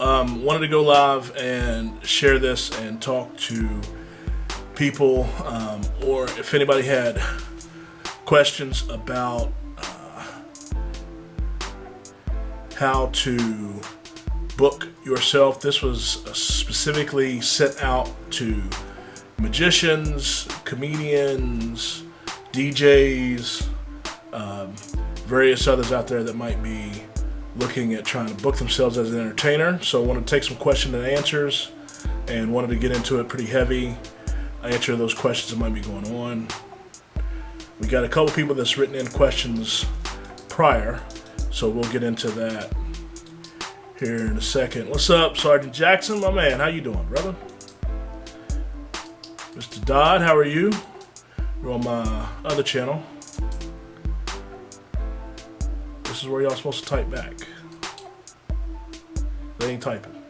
Wanted to go live and share this and talk to people, or if anybody had questions about how to book yourself. This was specifically sent out to magicians, comedians, DJs, various others out there that might be looking at trying to book themselves as an entertainer. So I wanted to take some question and answers and wanted to get into it pretty heavy. Answer those questions that might be going on. We got a couple people that's written in questions prior, so we'll get into that here in a second. What's up, Sergeant Jackson, my man? How you doing, brother? Mr. Dodd, how are you? You're on my other channel. This is where y'all supposed to type back. They ain't typing.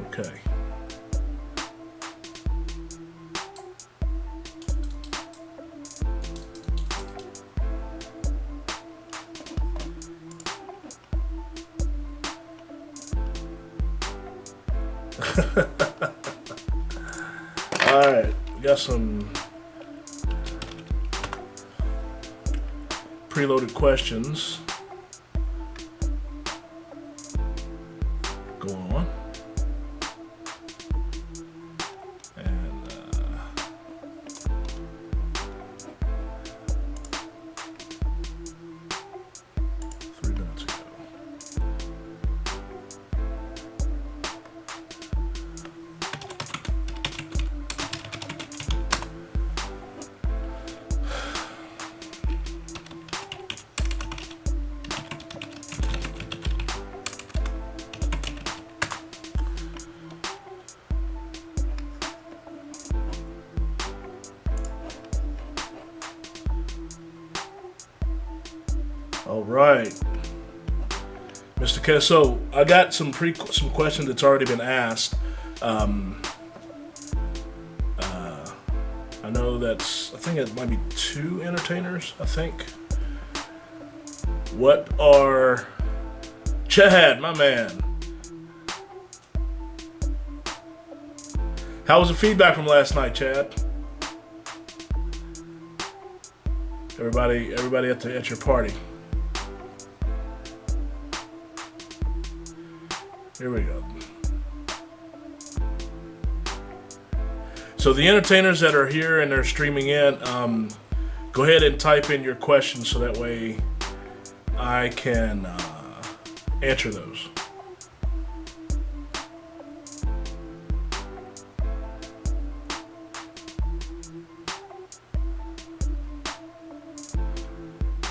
Okay. Alright, we got some preloaded questions going on. And 3 minutes ago. All right, Mr. K. So I got some questions that's already been asked. I know I think it might be 2 entertainers. I think. What are Chad, my man? How was the feedback from last night, Chad? Everybody at your party. Here we go. So the entertainers that are here and they're streaming in, go ahead and type in your questions so that way I can answer those.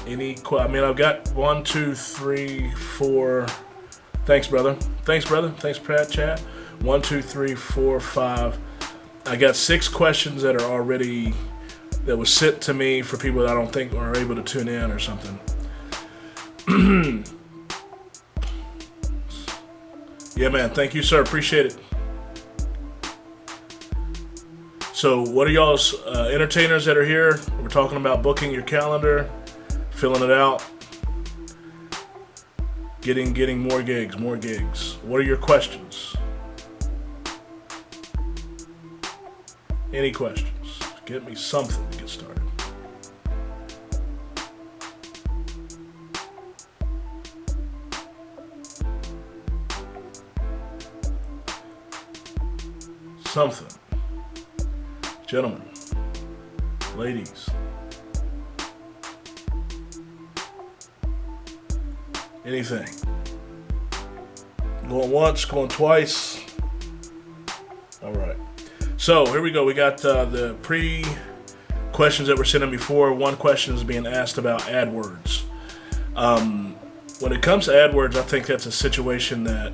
I've got 1, 2, 3, 4. Thanks, brother. Thanks, Chat. 1, 2, 3, 4, 5. I got 6 questions that was sent to me for people that I don't think are able to tune in or something. Yeah, man. Thank you, sir. Appreciate it. So, what are y'all's entertainers that are here? We're talking about booking your calendar, filling it out. Getting more gigs. What are your questions? Any questions? Get me something to get started. Something. Gentlemen, ladies. Anything. Going once, going twice. All right. So here we go. We got the questions that were sent in before. One question is being asked about AdWords. When it comes to AdWords, I think that's a situation that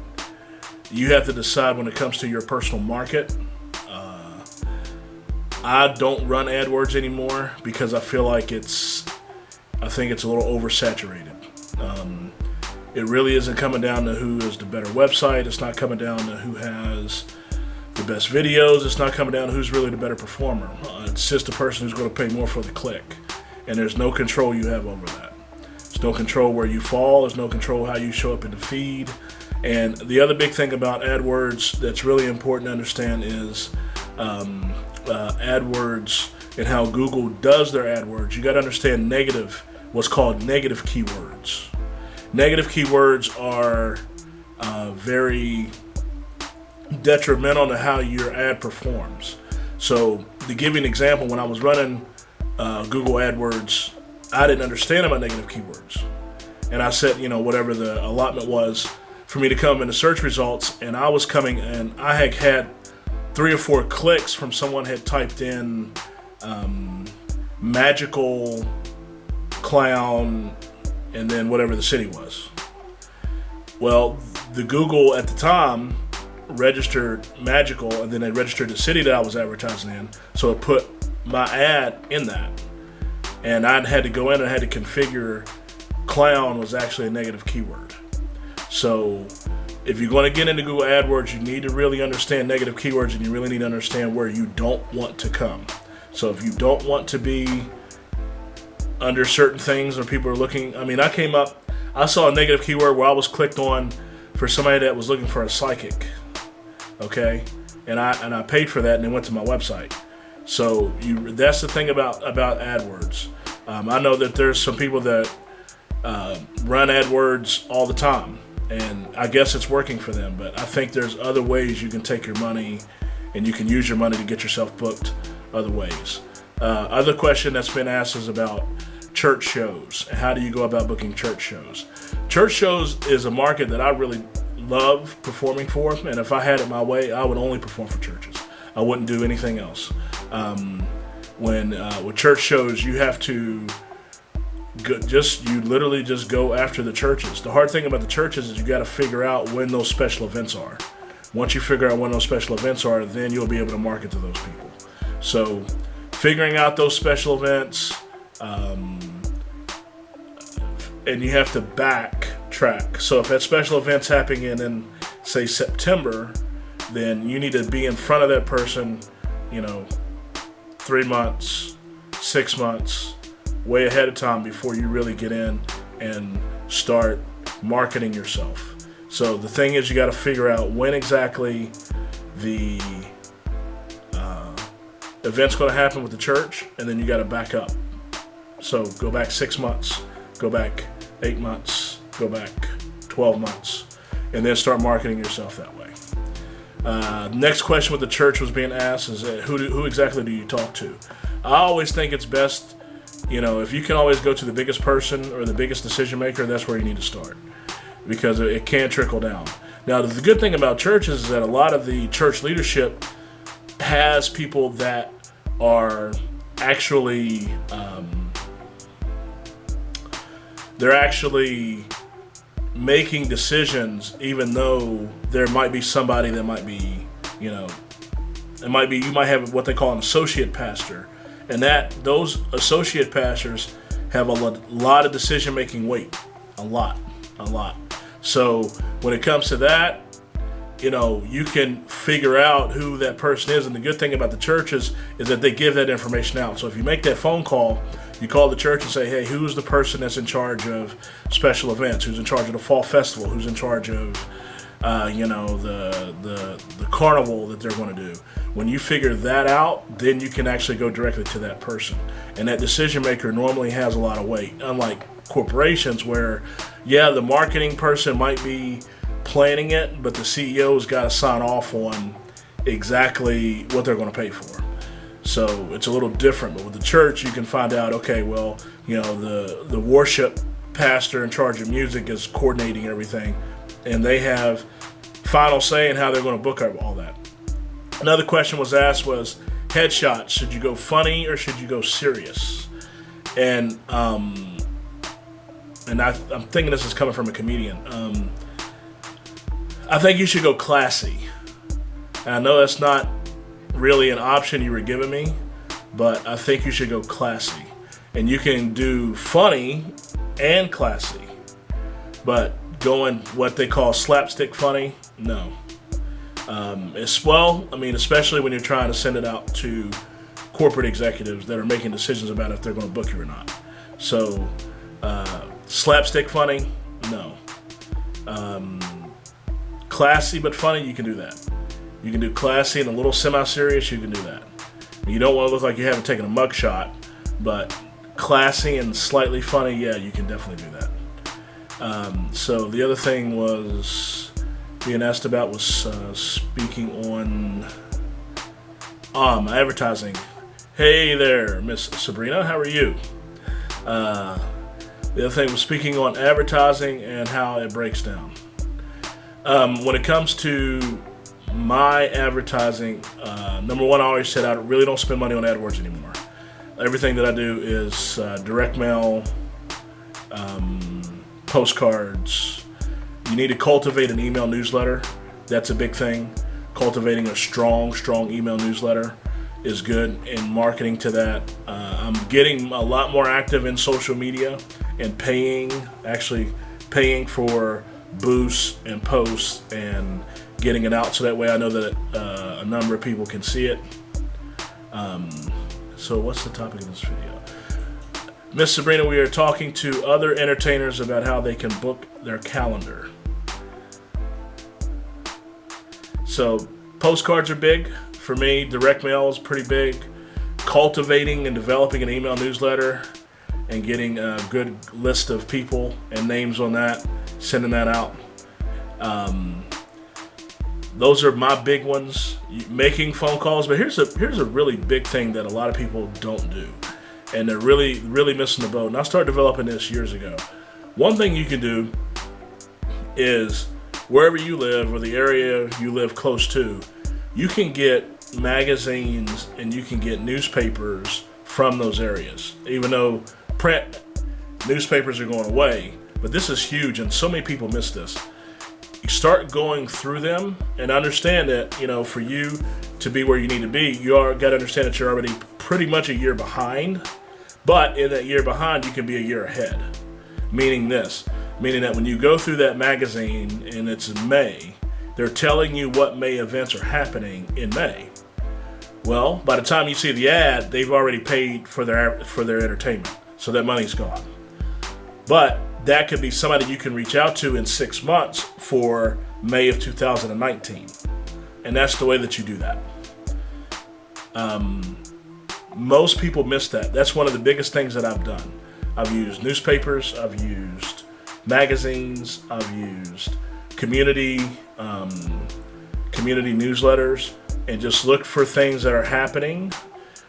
you have to decide when it comes to your personal market. I don't run AdWords anymore because I feel like I think it's a little oversaturated. It really isn't coming down to who is the better website. It's not coming down to who has the best videos. It's not coming down to who's really the better performer. It's just the person who's going to pay more for the click. And there's no control you have over that. There's no control where you fall. There's no control how you show up in the feed. And the other big thing about AdWords that's really important to understand is AdWords and how Google does their AdWords. You got to understand what's called negative keywords. Negative keywords are very detrimental to how your ad performs. So to give you an example, when I was running Google AdWords, I didn't understand about negative keywords. And I set, whatever the allotment was for me to come into search results, and I was coming and I had 3 or 4 clicks from someone had typed in magical clown and then whatever the city was. Well, the Google at the time registered magical, and then they registered the city that I was advertising in, so it put my ad in that. And I had to go in and I had to configure clown was actually a negative keyword. So if you're going to get into Google AdWords, you need to really understand negative keywords, and you really need to understand where you don't want to come. So if you don't want to be under certain things or people are looking, I saw a negative keyword where I was clicked on for somebody that was looking for a psychic. Okay? And I paid for that and then went to my website. So that's the thing about AdWords. I know that there's some people that run AdWords all the time, and I guess it's working for them, but I think there's other ways you can take your money and you can use your money to get yourself booked other ways. Other question that's been asked is about church shows. How do you go about booking church shows? Church shows is a market that I really love performing for, and if I had it my way, I would only perform for churches. I wouldn't do anything else. With church shows, you have to you literally just go after the churches. The hard thing about the churches is you got to figure out when those special events are. Once you figure out when those special events are, then you'll be able to market to those people. So figuring out those special events, and you have to backtrack. So if that special event's happening in say September, then you need to be in front of that person, 3 months, 6 months, way ahead of time before you really get in and start marketing yourself. So the thing is, you got to figure out when exactly the event's going to happen with the church, and then you got to back up. So go back 6 months, go back 8 months, go back 12 months, and then start marketing yourself that way. Next question with the church was being asked is who exactly do you talk to? I always think it's best, if you can always go to the biggest person or the biggest decision maker, that's where you need to start, because it can trickle down. Now, the good thing about churches is that a lot of the church leadership has people that are actually they're actually making decisions, even though there might be somebody that might be, you might have what they call an associate pastor, and those associate pastors have a lot of decision-making weight, a lot. So when it comes to that, you can figure out who that person is, and the good thing about the churches is that they give that information out. So if you make that phone call, you call the church and say, hey, who's the person that's in charge of special events? Who's in charge of the fall festival? Who's in charge of, the carnival that they're going to do? When you figure that out, then you can actually go directly to that person. And that decision maker normally has a lot of weight, unlike corporations where, the marketing person might be planning it, but the CEO's got to sign off on exactly what they're going to pay for. So it's a little different. But with the church, you can find out, okay, well, the worship pastor in charge of music is coordinating everything, and they have final say in how they're going to book all that. Another question was asked was headshots. Should you go funny or should you go serious? And I'm thinking this is coming from a comedian. I think you should go classy. And I know that's not really an option you were giving me, but I think you should go classy. And you can do funny and classy, but going what they call slapstick funny, no. Especially when you're trying to send it out to corporate executives that are making decisions about if they're going to book you or not. So slapstick funny, no. classy but funny, you can do that. You can do classy and a little semi-serious, you can do that. You don't want to look like you haven't taken a mugshot, but classy and slightly funny, yeah, you can definitely do that. So the other thing was being asked about was speaking on advertising. Hey there, Miss Sabrina, how are you? The other thing was speaking on advertising and how it breaks down. When it comes to my advertising, number one, I always said I really don't spend money on AdWords anymore. Everything that I do is direct mail, postcards. You need to cultivate an email newsletter. That's a big thing. Cultivating a strong email newsletter is good in marketing to that. I'm getting a lot more active in social media and paying for boosts and posts and getting it out so that way I know that a number of people can see it. So what's the topic of this video? Miss Sabrina, we are talking to other entertainers about how they can book their calendar. So postcards are big. For me, direct mail is pretty big. Cultivating and developing an email newsletter and getting a good list of people and names on that, sending that out. Those are my big ones. Making phone calls, but here's a really big thing that a lot of people don't do, and they're really missing the boat. And I started developing this years ago. One thing you can do is wherever you live or the area you live close to, you can get magazines and you can get newspapers from those areas. Even though print newspapers are going away, but this is huge and so many people miss this. You start going through them and understand that, for you to be where you need to be, you got to understand that you're already pretty much a year behind, but in that year behind, you can be a year ahead. Meaning that when you go through that magazine and it's in May, they're telling you what May events are happening in May. Well, by the time you see the ad, they've already paid for their entertainment, so that money's gone. But that could be somebody you can reach out to in 6 months for May of 2019. And that's the way that you do that. Most people miss that. That's one of the biggest things that I've done. I've used newspapers, I've used magazines, I've used community newsletters, and just look for things that are happening,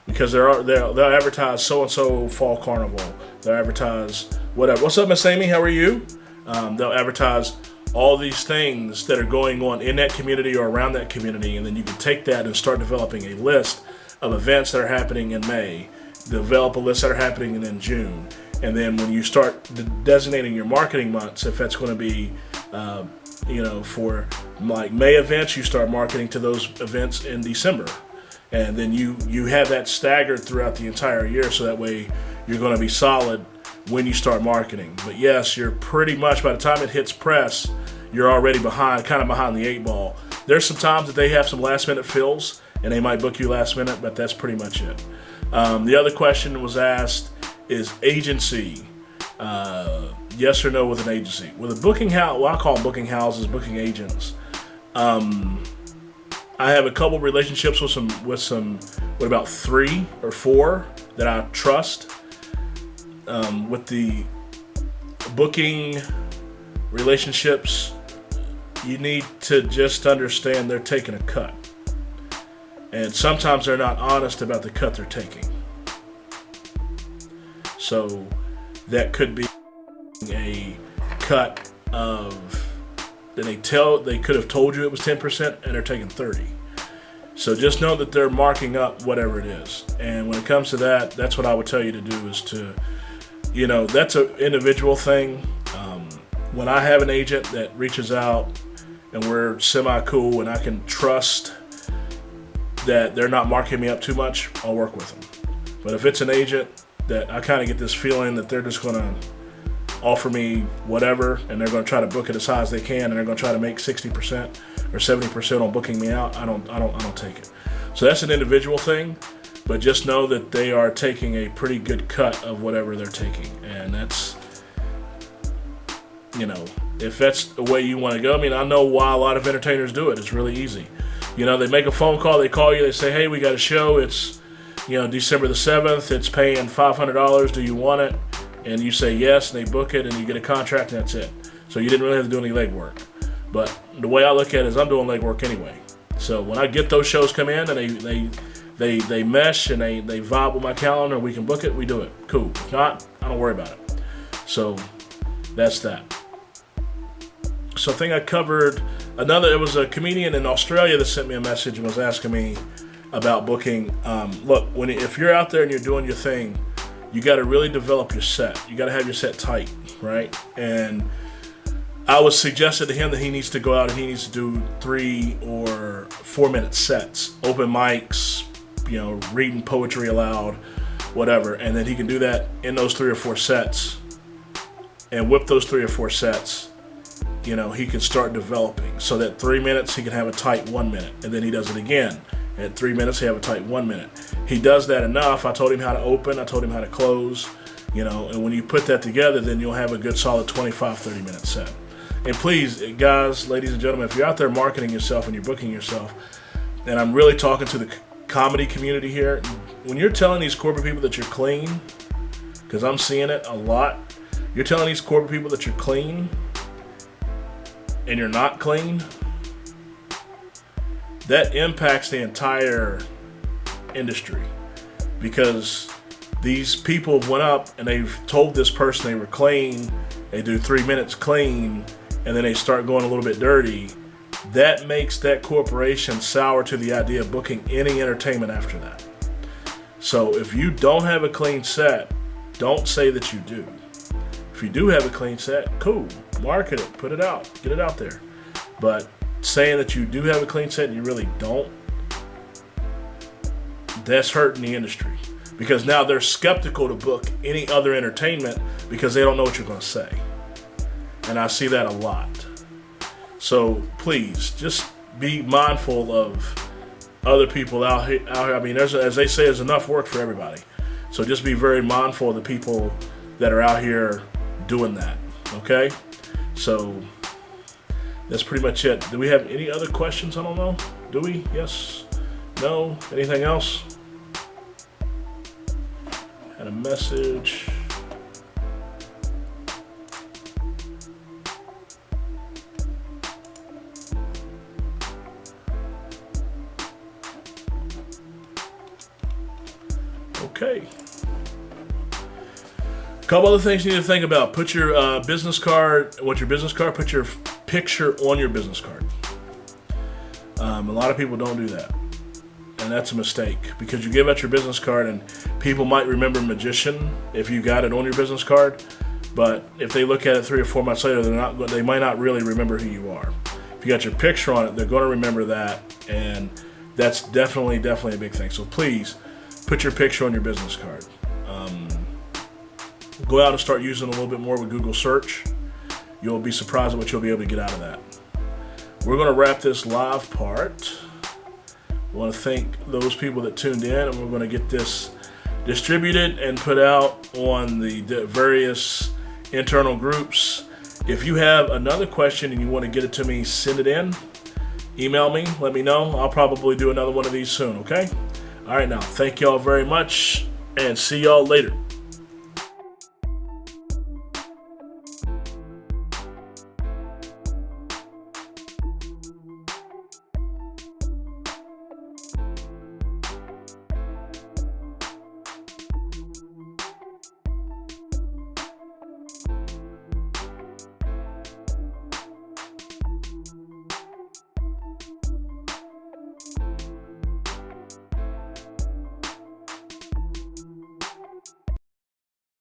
because they'll advertise so-and-so fall carnival. They'll advertise whatever. What's up, Miss Amy? How are you? They'll advertise all these things that are going on in that community or around that community, and then you can take that and start developing a list of events that are happening in May, develop a list that are happening in June, and then when you start designating your marketing months, if that's going to be for like May events, you start marketing to those events in December. And then you have that staggered throughout the entire year, so that way you're going to be solid when you start marketing. But yes, you're pretty much, by the time it hits press, you're already behind the 8 ball. There's some times that they have some last minute fills and they might book you last minute, but that's pretty much it. The other question was asked, is agency, yes or no with an agency? With a booking house, well, I call them booking houses, booking agents. I have a couple relationships with about 3 or 4 that I trust. With the booking relationships, you need to just understand they're taking a cut. And sometimes they're not honest about the cut they're taking. So that could be a cut of, they could have told you it was 10% and they're taking 30%. So just know that they're marking up whatever it is. And when it comes to that, that's what I would tell you to do, is to, that's an individual thing. When I have an agent that reaches out and we're semi-cool and I can trust that they're not marking me up too much, I'll work with them. But if it's an agent that I kind of get this feeling that they're just going to offer me whatever and they're going to try to book it as high as they can and they're going to try to make 60% or 70% on booking me out, I don't take it. So that's an individual thing, but just know that they are taking a pretty good cut of whatever they're taking, and if that's the way you want to go. I mean, I know why a lot of entertainers do it. It's really easy. They make a phone call, they call you, they say, hey, we got a show. It's, December the 7th. It's paying $500. Do you want it? And you say yes, and they book it, and you get a contract, and that's it. So you didn't really have to do any legwork. But the way I look at it is I'm doing legwork anyway. So when I get those shows come in and they mesh and they vibe with my calendar, we can book it, we do it. Cool. If not, I don't worry about it. So that's that. So I think I covered it was a comedian in Australia that sent me a message and was asking me about booking. Look, if you're out there and you're doing your thing, you got to really develop your set. You got to have your set tight, right? And I was suggested to him that he needs to go out and he needs to do 3 or 4 minute sets, open mics, reading poetry aloud, whatever. And then he can do that in those 3 or 4 sets and whip those 3 or 4 sets. He can start developing so that 3 minutes he can have a tight 1 minute, and then he does it again. At 3 minutes, he have a tight 1 minute. He does that enough. I told him how to open. I told him how to close. And when you put that together, then you'll have a good solid 25, 30 minute set. And please, guys, ladies and gentlemen, if you're out there marketing yourself and you're booking yourself, and I'm really talking to the comedy community here, when you're telling these corporate people that you're clean, because I'm seeing it a lot, you're telling these corporate people that you're clean, and you're not clean, that impacts the entire industry, because these people went up and they've told this person they were clean, they do 3 minutes clean, and then they start going a little bit dirty. That makes that corporation sour to the idea of booking any entertainment after that. So if you don't have a clean set, don't say that you do. If you do have a clean set, cool, market it, put it out, get it out there. But saying that you do have a clean set and you really don't, that's hurting the industry. Because now they're skeptical to book any other entertainment because they don't know what you're going to say. And I see that a lot. So please, just be mindful of other people out here. I mean, as they say, there's enough work for everybody. So just be very mindful of the people that are out here doing that. Okay? So that's pretty much it. Do we have any other questions? I don't know. Do we? Yes? No? Anything else? Had a message. Okay. A couple other things you need to think about. Put your business card, put your picture on your business card. A lot of people don't do that. And that's a mistake, because you give out your business card and people might remember magician if you got it on your business card, but if they look at it 3 or 4 months later, they might not really remember who you are. If you got your picture on it, they're going to remember that, and that's definitely a big thing. So please put your picture on your business card. Go out and start using a little bit more with Google search. You'll be surprised at what you'll be able to get out of that. We're going to wrap this live part. I want to thank those people that tuned in, and we're going to get this distributed and put out on the various internal groups. If you have another question and you want to get it to me, send it in. Email me, let me know. I'll probably do another one of these soon, okay? All right, now, thank y'all very much, and see y'all later.